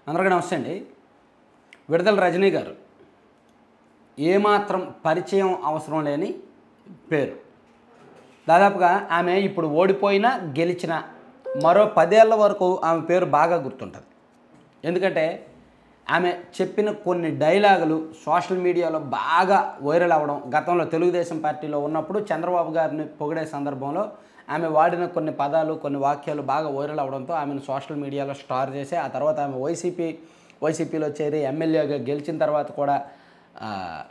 అందరికీ నమస్తే అండి. విడుదల రజనీ గారు ఏమాత్రం పరిచయం అవసరం లేని పేరు. దాదాపుగా ఆమె ఇప్పుడు ఓడిపోయినా గెలిచిన మరో 10 ఏళ్ల వరకు ఆమె పేరు బాగా గుర్తుంటుంది. ఎందుకంటే ఆమె చెప్పిన కొన్ని డైలాగులు సోషల్ మీడియాలో బాగా వైరల్ అవ్వడం, గతంలో తెలుగుదేశం పార్టీలో ఉన్నప్పుడు చంద్రబాబు గారిని పొగిడే సందర్భంలో ఆమె వాడిన కొన్ని పదాలు, కొన్ని వాక్యాలు బాగా వైరల్ అవ్వడంతో ఆమెను సోషల్ మీడియాలో స్టార్ చేసి, ఆ తర్వాత ఆమె వైసీపీలో చేరి ఎమ్మెల్యేగా గెలిచిన తర్వాత కూడా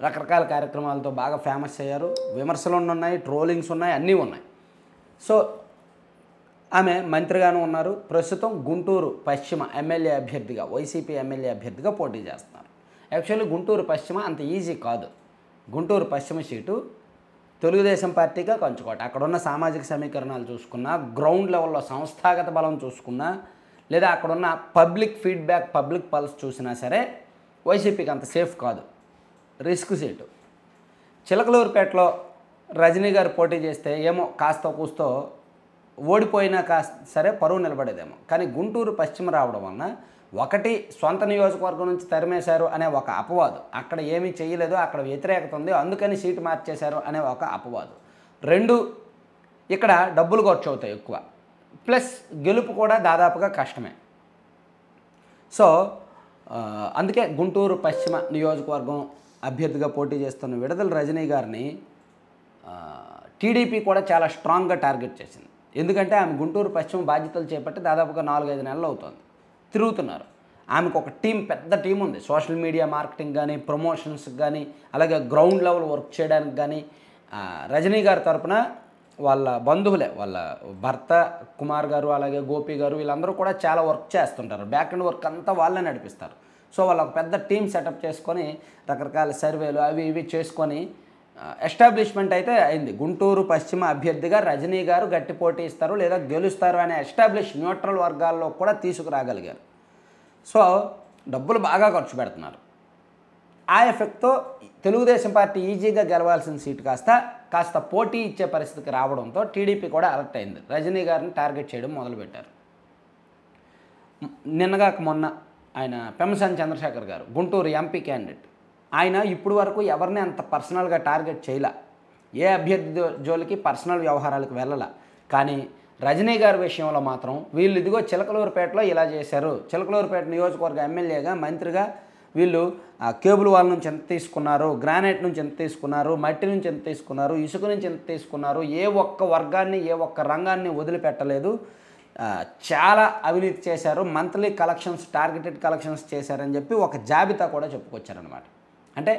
రకరకాల కార్యక్రమాలతో బాగా ఫేమస్ అయ్యారు. విమర్శలు ఉన్నాయి, ట్రోలింగ్స్ ఉన్నాయి, అన్నీ ఉన్నాయి. సో ఆమె మంత్రిగాను ఉన్నారు. ప్రస్తుతం గుంటూరు పశ్చిమ ఎమ్మెల్యే అభ్యర్థిగా, వైసీపీ ఎమ్మెల్యే అభ్యర్థిగా పోటీ చేస్తున్నారు. యాక్చువల్లీ గుంటూరు పశ్చిమ అంత ఈజీ కాదు. గుంటూరు పశ్చిమ సీటు తెలుగుదేశం పార్టీగా కంచుకోట. అక్కడున్న సామాజిక సమీకరణాలు చూసుకున్నా, గ్రౌండ్ లెవెల్లో సంస్థాగత బలం చూసుకున్నా, లేదా అక్కడున్న పబ్లిక్ ఫీడ్బ్యాక్, పబ్లిక్ పల్స్ చూసినా సరే వైసీపీకి అంత సేఫ్ కాదు. Risk seat. చిలకలూరుపేటలో రజనీ గారు పోటీ చేస్తే ఏమో కాస్త కూస్తో ఓడిపోయినా సరే పరువు నిలబడేదేమో. కానీ గుంటూరు పశ్చిమ రావడం వలన ఒకటి, సొంత నియోజకవర్గం నుంచి తరిమేశారు అనే ఒక అపవాదు, అక్కడ ఏమీ చేయలేదు, అక్కడ వ్యతిరేకత ఉంది, అందుకని సీటు మార్చేశారు అనే ఒక అపవాదు. 2, ఇక్కడ డబ్బులు ఖర్చు అవుతాయి ఎక్కువ, ప్లస్ గెలుపు కూడా దాదాపుగా కష్టమే. సో అందుకే గుంటూరు పశ్చిమ నియోజకవర్గం అభ్యర్థిగా పోటీ చేస్తున్న విడుదల రజనీ గారిని టీడీపీ కూడా చాలా స్ట్రాంగ్గా టార్గెట్ చేసింది. ఎందుకంటే ఆమె గుంటూరు పశ్చిమ బాధ్యతలు చేపట్టి దాదాపుగా 4-5 నెలలు అవుతుంది, తిరుగుతున్నారు. ఆమెకు ఒక టీం, పెద్ద టీం ఉంది. సోషల్ మీడియా మార్కెటింగ్ కానీ, ప్రమోషన్స్కి కానీ, అలాగే గ్రౌండ్ లెవెల్ వర్క్ చేయడానికి కానీ రజనీ గారి తరపున వాళ్ళ బంధువులే, వాళ్ళ భర్త కుమార్ గారు, అలాగే గోపి గారు, వీళ్ళందరూ కూడా చాలా వర్క్ చేస్తుంటారు. బ్యాక్ అండ్ వర్క్ అంతా వాళ్ళే నడిపిస్తారు. సో వాళ్ళు ఒక పెద్ద టీం సెటప్ చేసుకొని రకరకాల సర్వేలు అవి ఇవి చేసుకొని ఎస్టాబ్లిష్మెంట్ అయితే అయింది. గుంటూరు పశ్చిమ అభ్యర్థిగా రజనీ గారు గట్టి పోటీ ఇస్తారు లేదా గెలుస్తారు అనే ఎస్టాబ్లిష్ న్యూట్రల్ వర్గాల్లో కూడా తీసుకురాగలిగారు. సో డబ్బులు బాగా ఖర్చు పెడుతున్నారు. ఆ ఎఫెక్ట్తో తెలుగుదేశం పార్టీ ఈజీగా గెలవాల్సిన సీటు కాస్త పోటీ ఇచ్చే పరిస్థితికి రావడంతో టీడీపీ కూడా అలర్ట్ అయింది. రజనీ గారిని టార్గెట్ చేయడం మొదలుపెట్టారు. నిన్నగాక మొన్న ఆయన పెమ్మసాని చంద్రశేఖర్ గారు గుంటూరు ఎంపీ క్యాండిడేట్, ఆయన ఇప్పుడు వరకు ఎవరిని అంత పర్సనల్గా టార్గెట్ చేయలే, ఏ అభ్యర్థి జోలికి పర్సనల్ వ్యవహారాలకు వెళ్ళాల. కానీ రజనీ గారి విషయంలో మాత్రం వీళ్ళు ఇదిగో చిలకలూరుపేటలో ఇలా చేశారు, చిలకలూరుపేట నియోజకవర్గ ఎమ్మెల్యేగా మంత్రిగా వీళ్ళు కేబుల్ వాల్ నుంచి ఎంత తీసుకున్నారు, గ్రానైట్ నుంచి ఎంత తీసుకున్నారు, మట్టి నుంచి ఎంత తీసుకున్నారు, ఇసుక నుంచి ఎంత తీసుకున్నారు, ఏ ఒక్క వర్గాన్ని, ఏ ఒక్క రంగాన్ని వదిలిపెట్టలేదు, చాలా అవినీతి చేశారు, మంత్లీ కలెక్షన్స్, టార్గెటెడ్ కలెక్షన్స్ చేశారని చెప్పి ఒక జాబితా కూడా చెప్పుకొచ్చారనమాట. అంటే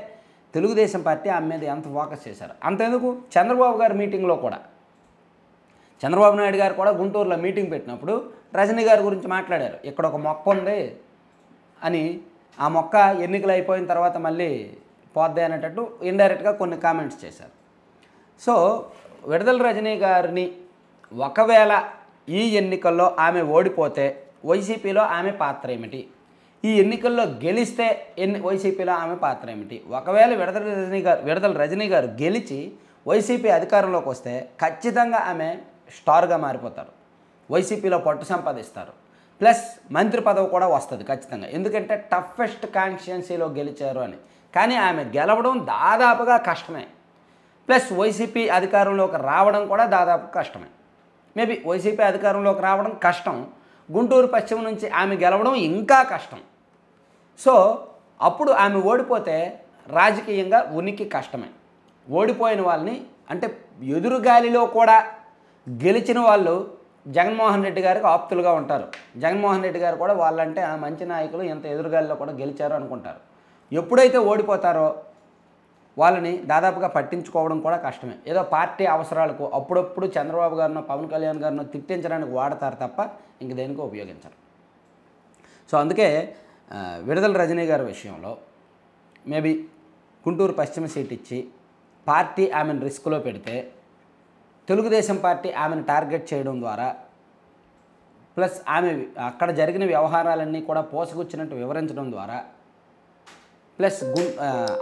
తెలుగుదేశం పార్టీ ఆమె మీద ఎంత ఫోకస్ చేశారు. అంతెందుకు, చంద్రబాబు గారి మీటింగ్లో కూడా, చంద్రబాబు నాయుడు గారు కూడా గుంటూరులో మీటింగ్ పెట్టినప్పుడు రజనీ గారి గురించి మాట్లాడారు. ఇక్కడ ఒక మొక్క ఉంది అని, ఆ మొక్క ఎన్నికలు అయిపోయిన తర్వాత మళ్ళీ పోద్ది అనేటట్టు ఇండైరెక్ట్గా కొన్ని కామెంట్స్ చేశారు. సో విడుదల రజనీ గారిని ఒకవేళ ఈ ఎన్నికల్లో ఆమె ఓడిపోతే వైసీపీలో ఆమె పాత్ర ఏమిటి, ఈ ఎన్నికల్లో గెలిస్తే వైసీపీలో ఆమె పాత్ర ఏమిటి, ఒకవేళ విడుదల రజనీ గారు గెలిచి వైసీపీ అధికారంలోకి వస్తే ఖచ్చితంగా ఆమె స్టార్గా మారిపోతారు, వైసీపీలో పట్టు సంపాదిస్తారు, ప్లస్ మంత్రి పదవి కూడా వస్తుంది ఖచ్చితంగా. ఎందుకంటే టఫెస్ట్ కాన్స్టిట్యుయెన్సీలో గెలిచారు అని. కానీ ఆమె గెలవడం దాదాపుగా కష్టమే, ప్లస్ వైసీపీ అధికారంలోకి రావడం కూడా దాదాపు కష్టమే. మేబీ వైసీపీ అధికారంలోకి రావడం కష్టం, గుంటూరు పశ్చిమ నుంచి ఆమె గెలవడం ఇంకా కష్టం. సో అప్పుడు ఆమె ఓడిపోతే రాజకీయంగా ఉనికి కష్టమే. ఓడిపోయిన వాళ్ళని, అంటే ఎదురుగాలిలో కూడా గెలిచిన వాళ్ళు జగన్మోహన్ రెడ్డి గారికి ఆప్తులుగా ఉంటారు. జగన్మోహన్ రెడ్డి గారు కూడా వాళ్ళంటే మంచి నాయకులు, ఎంత ఎదురుగాలిలో కూడా గెలిచారు అనుకుంటారు. ఎప్పుడైతే ఓడిపోతారో వాళ్ళని దాదాపుగా పట్టించుకోవడం కూడా కష్టమే. ఏదో పార్టీ అవసరాలకు అప్పుడప్పుడు చంద్రబాబు గారినో పవన్ కళ్యాణ్ గారినో తిట్టించడానికి వాడతారు తప్ప ఇంక దేనికో ఉపయోగించరు. సో అందుకే విడుదల రజనీ గారి విషయంలో మేబీ గుంటూరు పశ్చిమ సీట్ ఇచ్చి పార్టీ ఆమెను రిస్క్లో పెడితే, తెలుగుదేశం పార్టీ ఆమెను టార్గెట్ చేయడం ద్వారా, ప్లస్ ఆమె అక్కడ జరిగిన వ్యవహారాలన్నీ కూడా పోసగుచ్చినట్టు వివరించడం ద్వారా, ప్లస్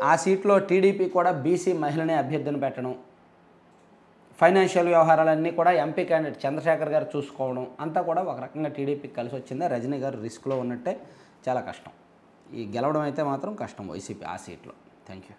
ఆ సీట్లో టీడీపీ కూడా బీసీ మహిళనే అభ్యర్థిని పెట్టడం, ఫైనాన్షియల్ వ్యవహారాలన్నీ కూడా ఎంపీ క్యాండిడేట్ చంద్రశేఖర్ గారు చూసుకోవడం అంతా కూడా ఒక రకంగా టీడీపీకి కలిసి వచ్చిందా. రజనీ గారు రిస్క్లో ఉన్నట్టే చాలా కష్టం. ఈ గెలవడం అయితే మాత్రం కష్టం వైసీపీ ఆ సీట్లో. Thank you.